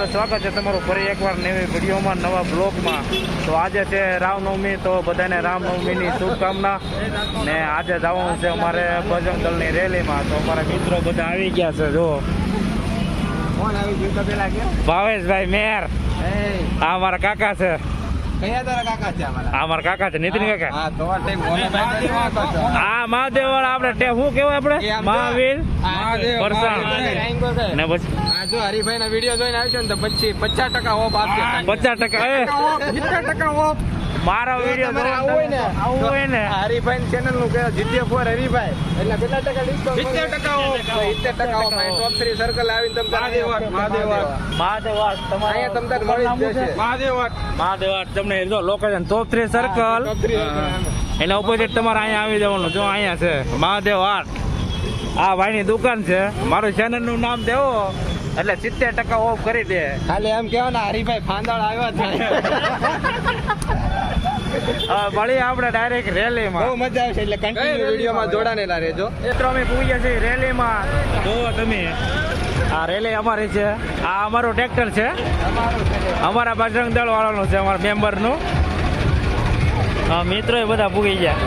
તો સ્વાગત છે તમારું ફરી એકવાર નવી વિડીયોમાં, નવા બ્લોગમાં। તો આજે છે રામનવમી, તો બધાને રામનવમીની શુભકામના। ને આજે જવાનું છે અમારે બજરંગ દળની રેલીમાં, તો અમારા મિત્રો બધા આવી ગયા છે। જો કોણ આવી ગયું તો પેલા કે ભાવેશભાઈ મેર, આ અમારા કાકા છે। કયા તારા કાકા છે અમારા? આ અમારા કાકા છે, નીતિન કાકા। હા તો ટાઈમ મોને આ મહાદેવ વાળા આપણે શું કહેવાય આપણે મહાવીર પરસાણ ને પછી આ જો હરીભાઈ ના વિડીયો જોઈને આવશે ને તો પછી 50% ઓફ આપશે। 50% 50% ઓફ મારો વિડીયો આવું હોય ને હરીભાઈ ચેનલ નું કે જીત્યા ફોર હરીભાઈ એટલે કેટલા ટકા discount? 70% of 70% of top 3 circle આવીને તમને મહાદેવ તમારે અહીંયા તમને મળી જશે મહાદેવ તમને જો લોકેશન ટોપ 3 સર્કલ, એના ઓપોઝિટ તમારે અહીંયા આવી જવાનું। જો અહીંયા છે મહાદેવ આર્ટ, આ ભાઈની દુકાન છે। મારું ચેનલ નું નામ દેવો એટલે 70% ઓફ કરી દે। ખાલી એમ કેવો ને હરીભાઈ ફાંદાળ આવ્યા છે મળી આપણે ડાયરેક્ટ રેલીમાં, બહુ મજા આવશે એટલે કન્ટિન્યુ વિડીયોમાં જોડાનેલા રહેજો। મિત્રો અમે પૂરી ગયા છીએ રેલીમાં। જો તમે આ રેલી અમારી છે, આ અમારું ટ્રેક્ટર છે, અમારા બજરંગ દળ વાળાનું છે, અમારા મેમ્બરનું। મિત્રો એ બધા પૂરી ગયા।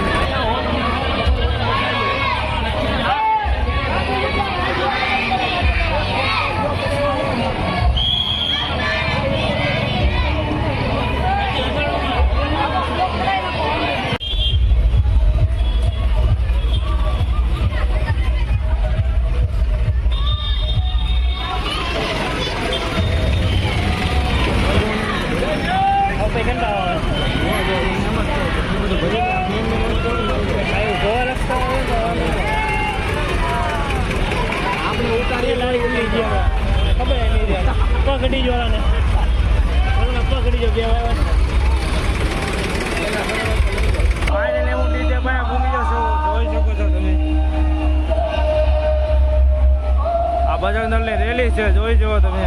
પકડી જો ને પકડી જો બે ફાઇનલ એવું ડીજે ભાઈ ભૂમી જશો, જોઈ શકો છો તમે। આ બજરંગ દળની રેલી છે, જોઈ જુઓ તમે।